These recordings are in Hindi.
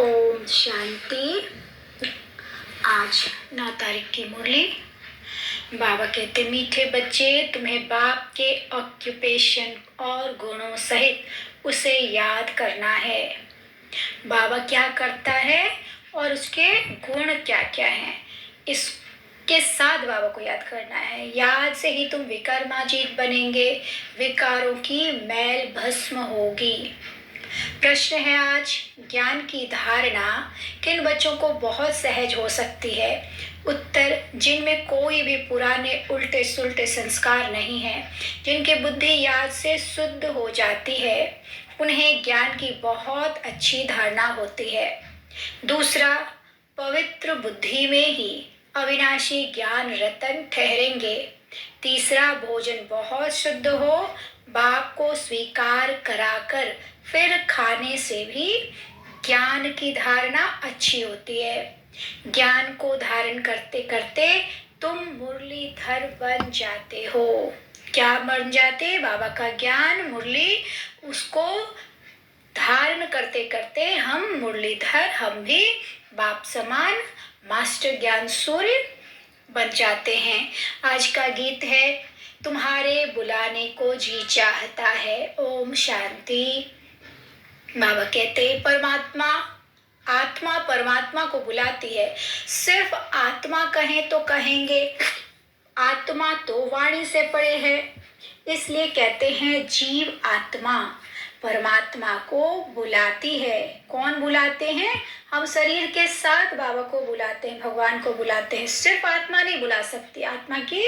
ओम शांति। आज 9 तारीख की मुरली। बाबा कहते, मीठे बच्चे, तुम्हें बाप के ऑक्यूपेशन और गुणों सहित उसे याद करना है। बाबा क्या करता है और उसके गुण क्या क्या हैं, इसके साथ बाबा को याद करना है। याद से ही तुम विकर्माजीत बनेंगे, विकारों की मैल भस्म होगी। प्रश्न है आज, ज्ञान की धारणा किन बच्चों को बहुत सहज हो सकती है? उत्तर, जिनमें कोई भी पुराने उल्टे सुलटे संस्कार नहीं है, जिनकी बुद्धि याद से शुद्ध हो जाती है, उन्हें ज्ञान की बहुत अच्छी धारणा होती है। दूसरा, पवित्र बुद्धि में ही अविनाशी ज्ञान रतन ठहरेंगे। तीसरा, भोजन बहुत शुद्ध हो, बाप को स्वीकार कराकर फिर खाने से भी ज्ञान की धारणा अच्छी होती है। ज्ञान को धारण करते करते तुम मुरलीधर बन जाते हो। क्या बन जाते? बाबा का ज्ञान, मुरली, उसको धारण करते करते हम मुरलीधर, हम भी बाप समान मास्टर ज्ञान सूर्य बन जाते हैं। आज का गीत है, तुम्हारे बुलाने को जी चाहता है। ओम शांति। बाबा कहते, परमात्मा, आत्मा परमात्मा को बुलाती है। सिर्फ आत्मा कहें तो कहेंगे, आत्मा तो वाणी से परे है, इसलिए कहते हैं जीव आत्मा परमात्मा को बुलाती है। कौन बुलाते हैं? हम शरीर के साथ बाबा को बुलाते हैं, भगवान को बुलाते हैं। सिर्फ आत्मा नहीं बुला सकती। आत्मा की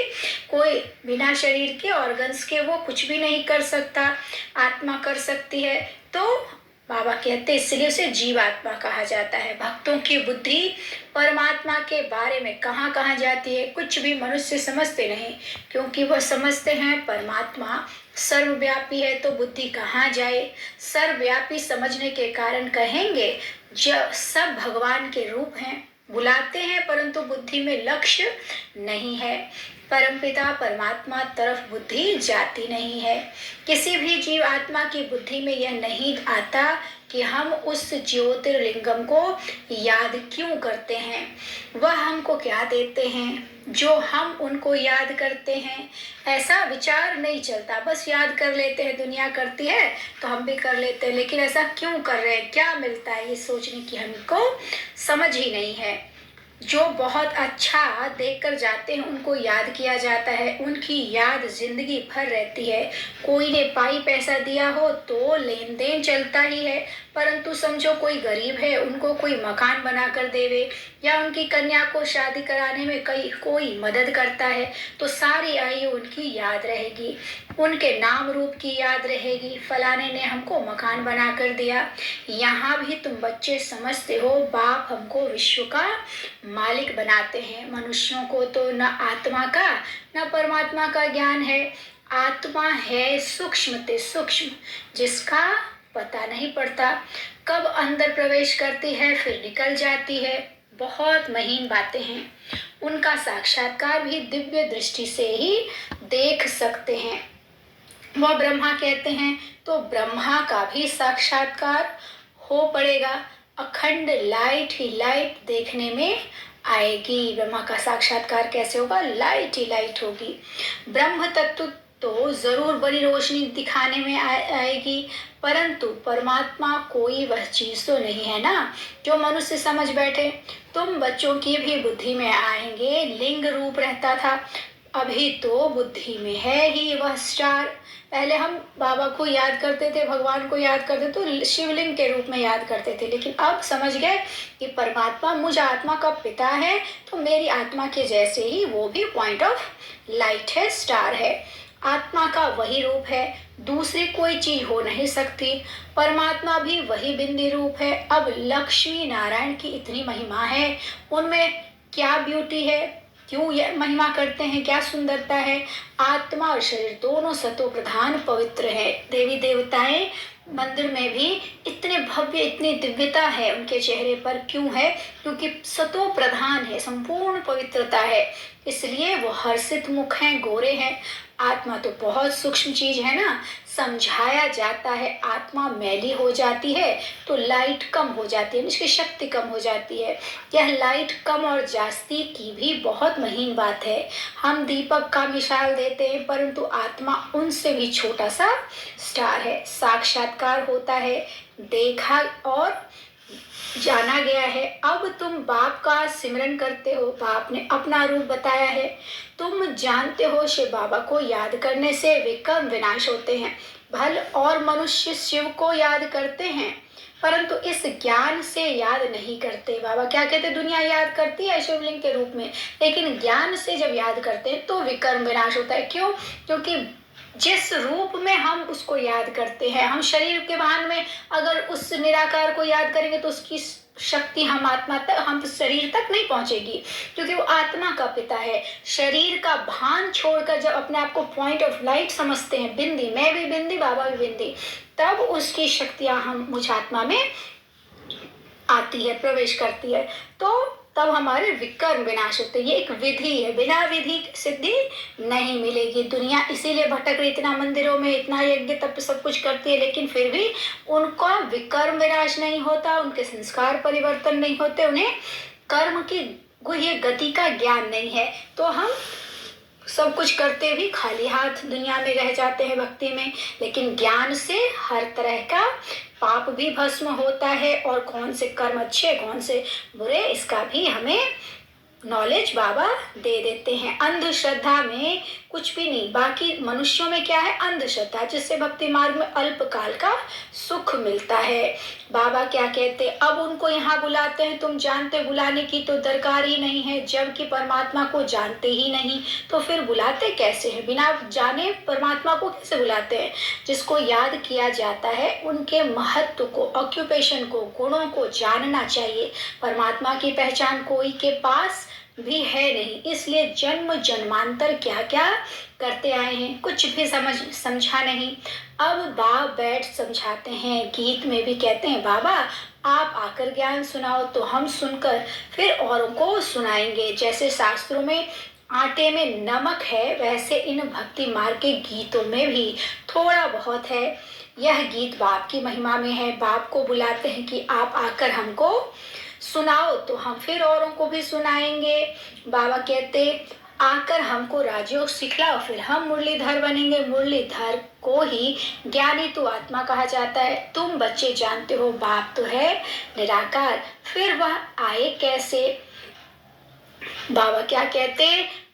कोई बिना शरीर के ऑर्गन्स के वो कुछ भी नहीं कर सकता, आत्मा कर सकती है। तो बाबा कहते, इसलिए उसे जीवात्मा कहा जाता है। भक्तों की बुद्धि परमात्मा के बारे में कहाँ कहाँ जाती है, कुछ भी मनुष्य समझते नहीं, क्योंकि वह समझते हैं परमात्मा सर्वव्यापी है, तो बुद्धि कहाँ जाए। सर्वव्यापी समझने के कारण कहेंगे, जब सब भगवान के रूप हैं, बुलाते हैं, परंतु बुद्धि में लक्ष्य नहीं है। परमपिता परमात्मा तरफ बुद्धि जाती नहीं है। किसी भी जीव आत्मा की बुद्धि में यह नहीं आता कि हम उस ज्योतिर्लिंगम को याद क्यों करते हैं, वह हमको क्या देते हैं जो हम उनको याद करते हैं। ऐसा विचार नहीं चलता, बस याद कर लेते हैं, दुनिया करती है तो हम भी कर लेते हैं, लेकिन ऐसा क्यों कर रहे हैं, क्या मिलता है, ये सोचने की हमको समझ ही नहीं है। जो बहुत अच्छा देखकर जाते हैं उनको याद किया जाता है, उनकी याद जिंदगी भर रहती है। कोई ने पाई पैसा दिया हो तो लेन देन चलता ही है, परंतु समझो कोई गरीब है, उनको कोई मकान बना कर देवे, या उनकी कन्या को शादी कराने में कोई मदद करता है, तो सारी आयु उनकी याद रहेगी, उनके नाम रूप की याद रहेगी, फलाने ने हमको मकान बना कर दिया। यहाँ भी तुम बच्चे समझते हो, बाप हमको विश्व का मालिक बनाते हैं। मनुष्यों को तो न आत्मा का न परमात्मा का ज्ञान है। आत्मा है सूक्ष्म ते सूक्ष्म, जिसका पता नहीं पड़ता, कब अंदर प्रवेश करती है फिर निकल जाती है। बहुत महीन बातें हैं, उनका साक्षात्कार भी दिव्य दृष्टि से ही देख सकते हैं। वह ब्रह्मा कहते हैं, तो ब्रह्मा का भी साक्षात्कार हो पड़ेगा। अखंड लाइट ही लाइट देखने में आएगी। ब्रह्मा का साक्षात्कार कैसे होगा? लाइट ही लाइट होगी। ब्रह्म तत्व तो जरूर बड़ी रोशनी दिखाने में आएगी, परंतु परमात्मा कोई वह चीज तो नहीं है ना जो मनुष्य समझ बैठे। तुम बच्चों की भी बुद्धि में आएंगे, लिंग रूप रहता था, अभी तो बुद्धि में है ही वह स्टार। पहले हम बाबा को याद करते थे, भगवान को याद करते तो शिवलिंग के रूप में याद करते थे, लेकिन अब समझ गए कि परमात्मा मुझ आत्मा का पिता है, तो मेरी आत्मा के जैसे ही वो भी पॉइंट ऑफ लाइट है, स्टार है। आत्मा का वही रूप है, दूसरी कोई चीज हो नहीं सकती। परमात्मा भी वही बिंदी रूप है। अब लक्ष्मी नारायण की इतनी महिमा है, उनमें क्या ब्यूटी है, क्यों यह महिमा करते हैं, क्या सुंदरता है। आत्मा और शरीर दोनों सतो प्रधान पवित्र है। देवी देवताएं मंदिर में भी इतने भव्य, इतनी दिव्यता है उनके चेहरे पर, क्यों है? क्योंकि सतो प्रधान है, संपूर्ण पवित्रता है, इसलिए वो हर्षित मुख हैं, गोरे हैं। आत्मा तो बहुत सूक्ष्म चीज है ना, समझाया जाता है, आत्मा मैली हो जाती है तो लाइट कम हो जाती है, उसकी शक्ति कम हो जाती है। यह लाइट कम और जास्ती की भी बहुत महीन बात है। हम दीपक का मिसाल देते हैं, परंतु आत्मा उनसे भी छोटा सा स्टार है। साक्षात्कार होता है, देखा और जाना गया है। अब तुम बाप का सिमरन करते हो, बाप ने अपना रूप बताया है। तुम जानते हो शिव बाबा को याद करने से विकर्म विनाश होते हैं। भल और मनुष्य शिव को याद करते हैं, परंतु इस ज्ञान से याद नहीं करते। बाबा क्या कहते, दुनिया याद करती है शिवलिंग के रूप में, लेकिन ज्ञान से जब याद करते हैं तो विकर्म विनाश होता है। क्यों? क्योंकि जिस रूप में हम उसको याद करते हैं, हम शरीर के भान में अगर उस निराकार को याद करेंगे तो उसकी शक्ति हम आत्मा तक, हम शरीर तक नहीं पहुंचेगी, क्योंकि वो आत्मा का पिता है। शरीर का भान छोड़कर जब अपने आप को पॉइंट ऑफ लाइट समझते हैं, बिंदी, मैं भी बिंदी, बाबा भी बिंदी, तब उसकी शक्तियां हम मुझ आत्मा में आती है, प्रवेश करती है, तो तब हमारे विकर्म विनाश होते हैं। ये एक विधि है, बिना विधि सिद्धि नहीं मिलेगी। दुनिया इसीलिए भटक रही, इतना मंदिरों में इतना यज्ञ तप सब कुछ करती है, लेकिन फिर भी उनका विकर्म विनाश नहीं होता, उनके संस्कार परिवर्तन नहीं होते, उन्हें कर्म की गुह्य गति का ज्ञान नहीं है। तो हम सब कुछ करते भी खाली हाथ दुनिया में रह जाते हैं भक्ति में, लेकिन ज्ञान से हर तरह का पाप भी भस्म होता है, और कौन से कर्म अच्छे कौन से बुरे इसका भी हमें नॉलेज बाबा दे देते हैं। अंधश्रद्धा में कुछ भी नहीं। बाकी मनुष्यों में क्या है? अंधश्रद्धा, जिससे भक्ति मार्ग में अल्पकाल का सुख मिलता है। बाबा क्या कहते, अब उनको यहाँ बुलाते हैं, तुम जानते बुलाने की तो दरकार ही नहीं है, जबकि परमात्मा को जानते ही नहीं तो फिर बुलाते कैसे हैं? बिना जाने परमात्मा को कैसे बुलाते हैं? जिसको याद किया जाता है उनके महत्व को, ऑक्यूपेशन को, गुणों को जानना चाहिए। परमात्मा की पहचान कोई के पास भी है नहीं, इसलिए जन्म जन्मांतर क्या क्या करते आए हैं, कुछ भी समझा नहीं। अब बाप बैठ समझाते हैं, गीत में भी कहते हैं, बाबा आप आकर ज्ञान सुनाओ तो हम सुनकर फिर औरों को सुनाएंगे। जैसे शास्त्रों में आटे में नमक है, वैसे इन भक्ति मार्ग के गीतों में भी थोड़ा बहुत है। यह गीत बाप की महिमा में है। बाप को बुलाते हैं कि आप आकर हमको सुनाओ तो हम फिर औरों को भी सुनाएंगे। बाबा कहते, आकर हमको राजयोग सिखलाओ, फिर हम मुरलीधर बनेंगे। मुरलीधर को ही ज्ञानी तो आत्मा कहा जाता है। तुम बच्चे जानते हो बाप तो है निराकार, फिर वह आए कैसे? बाबा क्या कहते,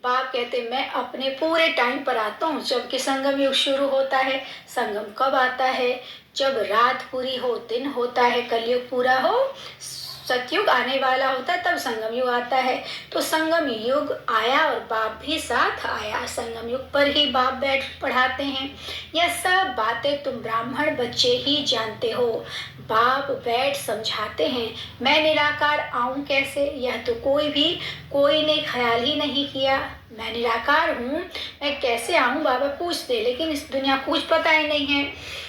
बाप कहते, मैं अपने पूरे टाइम पर आता हूँ जबकि संगम युग शुरू होता है। संगम कब आता है? जब रात पूरी हो, दिन होता है, कलयुग पूरा हो, सतयुग आने वाला होता है, तब संगम युग आता है। तो संगम युग आया और बाप भी साथ आया। संगम युग पर ही बाप बैठ पढ़ाते हैं। यह सब बातें तुम ब्राह्मण बच्चे ही जानते हो। बाप बैठ समझाते हैं। मैं निराकार आऊं कैसे? यह तो कोई ने ख्याल ही नहीं किया। मैं निराकार हूँ, मैं कैसे आऊं? बाबा पूछते, लेकिन इस दुनिया को कुछ पता ही नहीं है।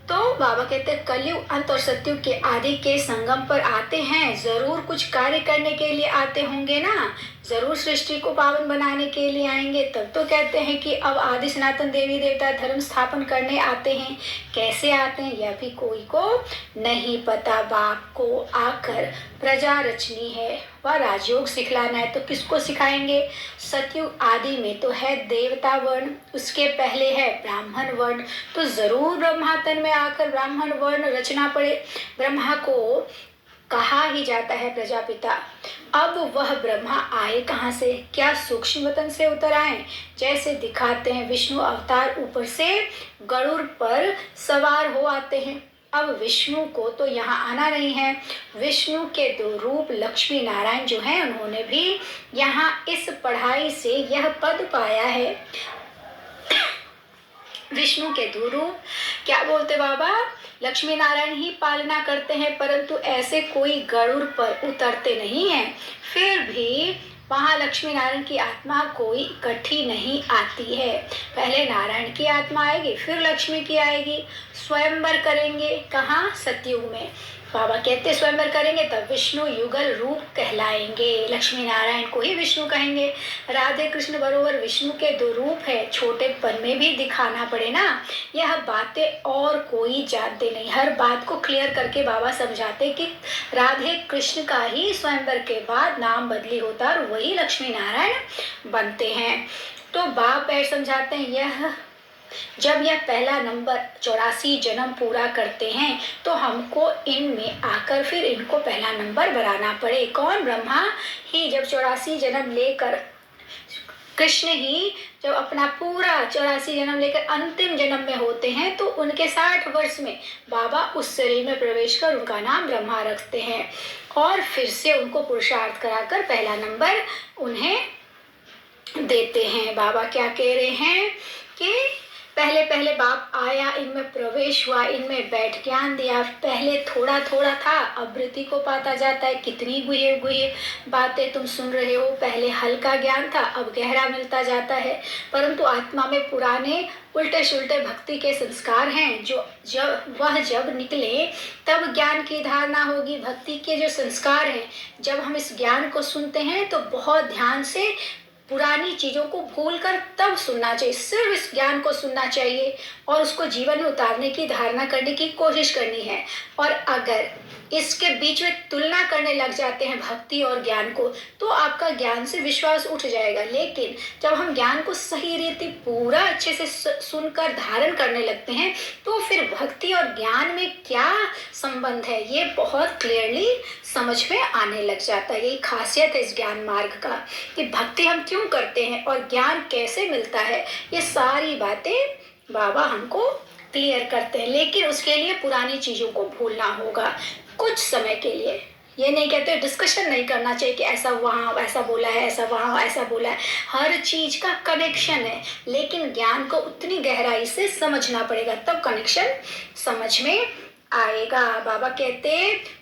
तो बाबा कहते हैं, कलयुग अंत और सतयुग के आदि के संगम पर आते हैं, जरूर कुछ कार्य करने के लिए आते होंगे ना, जरूर सृष्टि को पावन बनाने के लिए आएंगे। तब तो कहते हैं कि अब आदि सनातन देवी देवता धर्म स्थापन करने आते हैं। कैसे आते हैं यह भी कोई को नहीं पता। बाप को आकर प्रजा रचनी है, वह राजयोग सिखलाना है, तो किसको सिखाएंगे? सतयुग आदि में तो है देवता वर्ण, उसके पहले है ब्राह्मण वर्ण, तो जरूर ब्रह्मातन में आकर ब्राह्मण वर्ण रचना पड़े। ब्रह्मा को कहा ही जाता है प्रजापिता। अब वह ब्रह्मा आए कहाँ से? क्या सूक्ष्म वतन से उतर आए? जैसे दिखाते हैं विष्णु अवतार ऊपर से गरुड़ पर सवार हो आते हैं। अब विष्णु को तो यहाँ आना नहीं है। विष्णु के दो रूप लक्ष्मी नारायण जो हैं, उन्होंने भी यहाँ इस पढ़ाई से यह पद पाया है। विष्णु के दो रूप क्या बोलते बाबा? लक्ष्मी नारायण ही पालना करते हैं, परंतु ऐसे कोई गरुड़ पर उतरते नहीं हैं। फिर भी वहाँ लक्ष्मी नारायण की आत्मा कोई इकट्ठी नहीं आती है। पहले नारायण की आत्मा आएगी, फिर लक्ष्मी की आएगी। स्वयंवर करेंगे कहाँ? सतयुग में। बाबा कहते स्वयंवर करेंगे तब विष्णु युगल रूप कहलाएंगे, लक्ष्मी नारायण को ही विष्णु कहेंगे। राधे कृष्ण बरोबर विष्णु के दो रूप है, छोटेपन में भी दिखाना पड़े ना, यह बातें और कोई जानते नहीं। हर बात को क्लियर करके बाबा समझाते कि राधे कृष्ण का ही स्वयंवर के बाद नाम बदली होता और वही लक्ष्मी नारायण बनते हैं। तो बाप बैठ समझाते हैं, यह जब यह पहला नंबर 84 जन्म पूरा करते हैं तो हमको इनमें आकर फिर इनको पहला नंबर बनाना पड़े। कौन? ब्रह्मा ही जब 84 जन्म लेकर, कृष्ण ही जब अपना पूरा 84 जन्म लेकर अंतिम जन्म में होते हैं तो उनके 60 वर्ष में बाबा उस शरीर में प्रवेश कर उनका नाम ब्रह्मा रखते हैं और फिर से उनको पुरुषार्थ कराकर पहला नंबर उन्हें देते हैं। बाबा क्या कह रहे हैं कि पहले पहले बाप आया, इनमें प्रवेश हुआ, इनमें बैठ ज्ञान दिया। पहले थोड़ा थोड़ा था, अब वृत्ति को पाता जाता है। कितनी गुहे गुहे बातें तुम सुन रहे हो। पहले हल्का ज्ञान था, अब गहरा मिलता जाता है। परंतु आत्मा में पुराने उल्टे सुलटे भक्ति के संस्कार हैं, जो जब निकले तब ज्ञान की धारणा होगी। भक्ति के जो संस्कार हैं, जब हम इस ज्ञान को सुनते हैं तो बहुत ध्यान से पुरानी चीज़ों को भूलकर तब सुनना चाहिए। सिर्फ इस ज्ञान को सुनना चाहिए और उसको जीवन में उतारने की धारणा करने की कोशिश करनी है। और अगर इसके बीच में तुलना करने लग जाते हैं भक्ति और ज्ञान को, तो आपका ज्ञान से विश्वास उठ जाएगा। लेकिन जब हम ज्ञान को सही रीति पूरा अच्छे से सुनकर धारण करने लगते हैं तो फिर भक्ति और ज्ञान में क्या संबंध है ये बहुत क्लियरली समझ में आने लग जाता है। यही खासियत है इस ज्ञान मार्ग का कि भक्ति हम क्यों करते हैं और ज्ञान कैसे मिलता है, ये सारी बातें बाबा हमको क्लियर करते हैं। लेकिन उसके लिए पुरानी चीज़ों को भूलना होगा कुछ समय के लिए। ये नहीं कहते, डिस्कशन नहीं करना चाहिए कि ऐसा वहाँ ऐसा बोला है, ऐसा वहाँ ऐसा बोला है। हर चीज़ का कनेक्शन है, लेकिन ज्ञान को उतनी गहराई से समझना पड़ेगा, तब कनेक्शन समझ में आएगा। बाबा कहते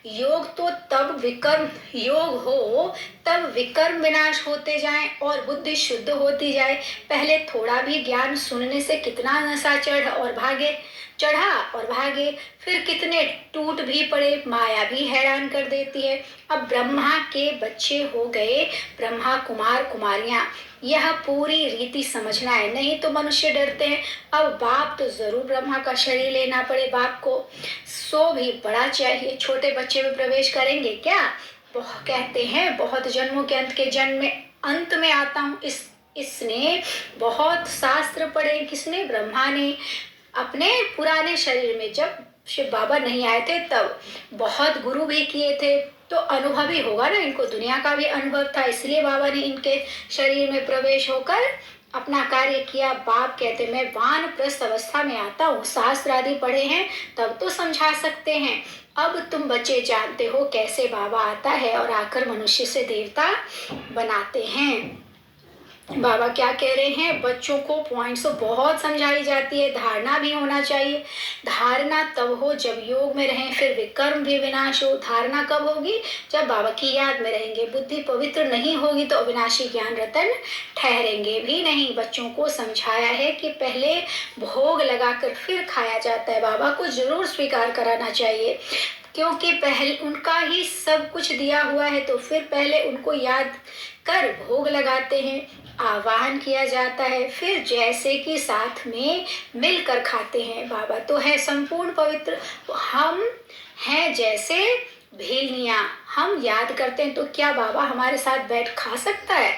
योग तो तब विकर्म योग हो तब विकर्म विनाश होते जाएं और बुद्धि शुद्ध होती जाए। पहले थोड़ा भी ज्ञान सुनने से कितना नशा चढ़ा और भागे, फिर कितने टूट भी पड़े, माया भी हैरान कर देती है। अब ब्रह्मा के बच्चे हो गए, ब्रह्मा कुमार कुमारियां, यह पूरी रीति समझना है, नहीं तो मनुष्य डरते हैं। अब बाप तो जरूर ब्रह्मा का शरीर लेना पड़े बाप को, सो भी बड़ा चाहिए। छोटे बच्चे में प्रवेश करेंगे क्या? कहते हैं बहुत जन्मों के अंत के जन्म में अंत में आता हूँ। इसने बहुत शास्त्र पढ़े, किसने? ब्रह्मा ने। अपने पुराने शरीर में जब शिव बाबा नहीं आए थे तब बहुत गुरु भी किए थे, तो अनुभव ही होगा ना, इनको दुनिया का भी अनुभव था, इसलिए बाबा ने इनके शरीर में प्रवेश होकर अपना कार्य किया। बाप कहते मैं वानप्रस्थ अवस्था में आता हूँ, शास्त्र आदि पढ़े हैं तब तो समझा सकते हैं। अब तुम बच्चे जानते हो कैसे बाबा आता है और आकर मनुष्य से देवता बनाते हैं। बाबा क्या कह रहे हैं? बच्चों को पॉइंट्स तो बहुत समझाई जाती है, धारणा भी होना चाहिए। धारणा तब हो जब योग में रहें, फिर विकर्म भी विनाश हो। धारणा कब होगी? जब बाबा की याद में रहेंगे। बुद्धि पवित्र नहीं होगी तो अविनाशी ज्ञान रतन ठहरेंगे भी नहीं। बच्चों को समझाया है कि पहले भोग लगाकर फिर खाया जाता है। बाबा को जरूर स्वीकार कराना चाहिए, क्योंकि पहले उनका ही सब कुछ दिया हुआ है, तो फिर पहले उनको याद कर भोग लगाते हैं, आवाहन किया जाता है, फिर जैसे कि साथ में मिलकर खाते हैं। बाबा तो है संपूर्ण पवित्र, हम हैं जैसे भेलनियाँ, हम याद करते हैं तो क्या बाबा हमारे साथ बैठ खा सकता है?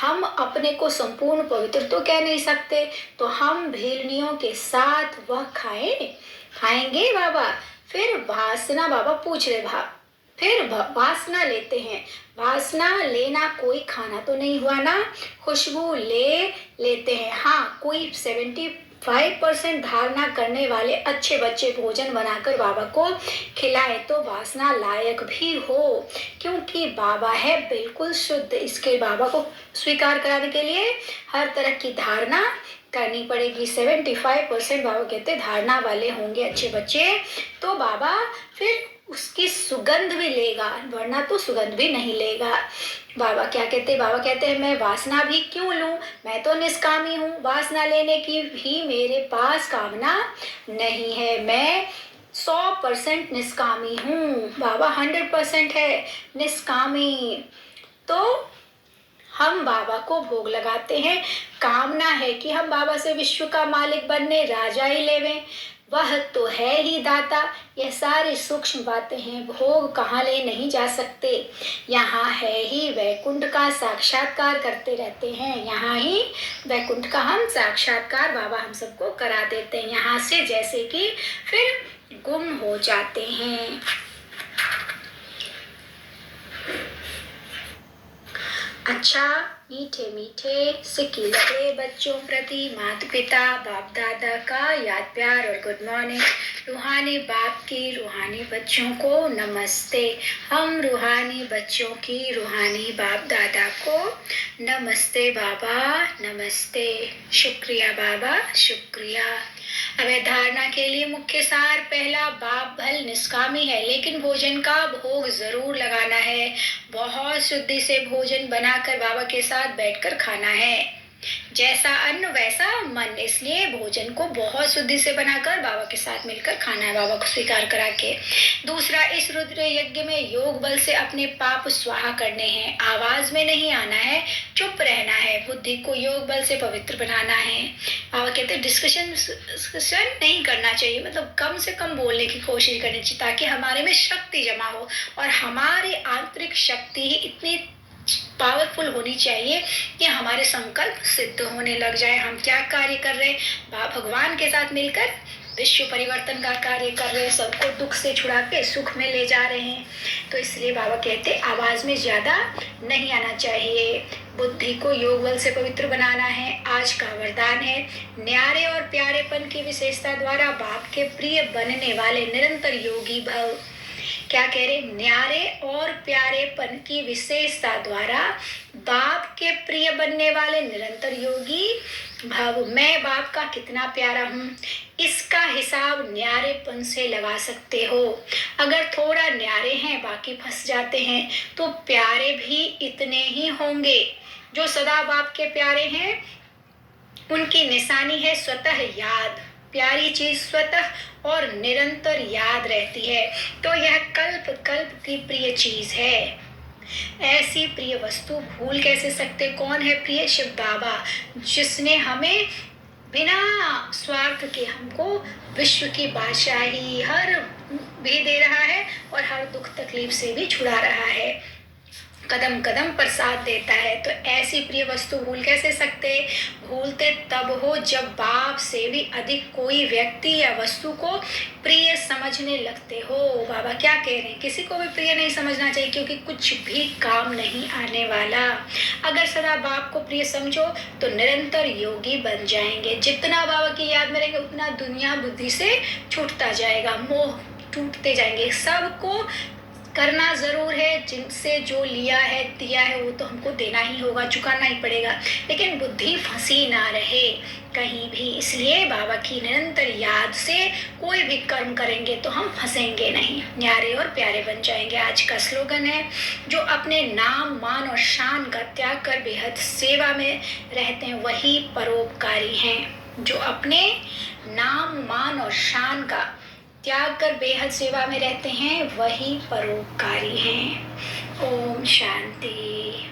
हम अपने को संपूर्ण पवित्र तो कह नहीं सकते, तो हम भेलनियों के साथ वह खाएंगे बाबा। फिर वासना, बाबा पूछ रहे फिर वासना लेते हैं। वासना लेना कोई खाना तो नहीं हुआ ना, खुशबू लेते हैं। हाँ, कोई 75% धारणा करने वाले अच्छे बच्चे भोजन बनाकर बाबा को खिलाए तो वासना लायक भी हो, क्योंकि बाबा है बिल्कुल शुद्ध। इसके बाबा को स्वीकार कराने के लिए हर तरह की धारणा करनी पड़ेगी। 75% बाबा कहते धारणा वाले होंगे अच्छे बच्चे, तो बाबा फिर उसकी सुगंध भी लेगा, वरना तो सुगंध भी नहीं लेगा। बाबा क्या कहते? बाबा कहते हैं मैं वासना भी क्यों लूं, मैं तो निष्कामी हूँ, वासना लेने की भी मेरे पास कामना नहीं है। मैं 100% निष्कामी हूँ। बाबा 100% है निष्कामी। तो हम बाबा को भोग लगाते हैं। कामना है कि हम बाबा से विश्व का मालिक बनने, राजा ही लेवें। वह तो है ही दाता। यह सारी सूक्ष्म बातें हैं, भोग कहाँ ले नहीं जा सकते। यहाँ है ही वैकुंठ का साक्षात्कार करते रहते हैं। यहाँ ही वैकुंठ का हम साक्षात्कार बाबा हम सबको करा देते हैं। यहाँ से जैसे कि फिर गुम हो जाते हैं। अच्छा, मीठे मीठे सिक्की लगे बच्चों प्रति माता पिता बाप दादा का याद प्यार और गुड मॉर्निंग। रूहानी बाप की रूहानी बच्चों को नमस्ते। हम रूहानी बच्चों की रूहानी बाप दादा को नमस्ते बाबा, नमस्ते। शुक्रिया बाबा, शुक्रिया। अब धारणा के लिए मुख्य सार पहला, बाप भल निष्कामी है लेकिन भोजन का भोग जरूर लगाना है। बहुत शुद्धि से भोजन बनाकर बाबा के साथ बैठकर खाना है। जैसा अन्न वैसा मन, इसलिए भोजन को बहुत शुद्धि से बनाकर बाबा के साथ मिलकर खाना है, बाबा को स्वीकार करा के। दूसरा, इस रुद्र यज्ञ में योग बल से अपने पाप स्वाहा करने हैं। आवाज में नहीं आना है, चुप रहना है। बुद्धि को योग बल से पवित्र बनाना है। बाबा कहते हैं डिस्कशन नहीं करना चाहिए, मतलब कम से कम बोलने की कोशिश करनी चाहिए ताकि हमारे में शक्ति जमा हो। और हमारी आंतरिक शक्ति ही इतनी पावरफुल होनी चाहिए कि हमारे संकल्प सिद्ध होने लग जाए। हम क्या कार्य कर रहे हैं? भगवान के साथ मिलकर विश्व परिवर्तन का कार्य कर रहे हैं, सबको दुख से छुड़ा के सुख में ले जा रहे हैं। तो इसलिए बाबा कहते आवाज में ज्यादा नहीं आना चाहिए। बुद्धि को योग बल से पवित्र बनाना है। आज का वरदान है, न्यारे और प्यारेपन की विशेषता द्वारा बाप के प्रिय बनने वाले निरंतर योगी भव। क्या कह रहे? न्यारे और प्यारेपन की विशेषता द्वारा बाप के प्रिय बनने वाले निरंतर योगी भव। मैं बाप का कितना प्यारा हूँ, इसका हिसाब न्यारेपन से लगा सकते हो। अगर थोड़ा न्यारे हैं बाकी फंस जाते हैं, तो प्यारे भी इतने ही होंगे। जो सदा बाप के प्यारे हैं उनकी निशानी है स्वतः याद। प्यारी चीज स्वतः और निरंतर याद रहती है, तो यह कल्प कल्प की प्रिय चीज है। ऐसी प्रिय वस्तु भूल कैसे सकते? कौन है प्रिय? शिव बाबा, जिसने हमें बिना स्वार्थ के हमको विश्व की बादशाही हर भी दे रहा है और हर दुख तकलीफ से भी छुड़ा रहा है, कदम कदम पर साथ देता है। तो ऐसी प्रिय वस्तु भूल कैसे सकते? भूलते तब हो जब बाप से भी अधिक कोई व्यक्ति या वस्तु को प्रिय समझने लगते हो। बाबा क्या कह रहे हैं? किसी को भी प्रिय नहीं समझना चाहिए, क्योंकि कुछ भी काम नहीं आने वाला। अगर सदा बाप को प्रिय समझो तो निरंतर योगी बन जाएंगे। जितना बाबा की याद में रहेंगे उतना दुनिया बुद्धि से छूटता जाएगा, मोह टूटते जाएंगे। सबको करना जरूर है, जिनसे जो लिया है दिया है वो तो हमको देना ही होगा, चुकाना ही पड़ेगा, लेकिन बुद्धि फंसी ना रहे कहीं भी। इसलिए बाबा की निरंतर याद से कोई भी कर्म करेंगे तो हम फंसेंगे नहीं, न्यारे और प्यारे बन जाएंगे। आज का स्लोगन है, जो अपने नाम मान और शान का त्याग कर बेहद सेवा में रहते हैं वही परोपकारी हैं। जो अपने नाम मान और शान का त्याग कर बेहद सेवा में रहते हैं वही परोपकारी हैं। ओम शांति।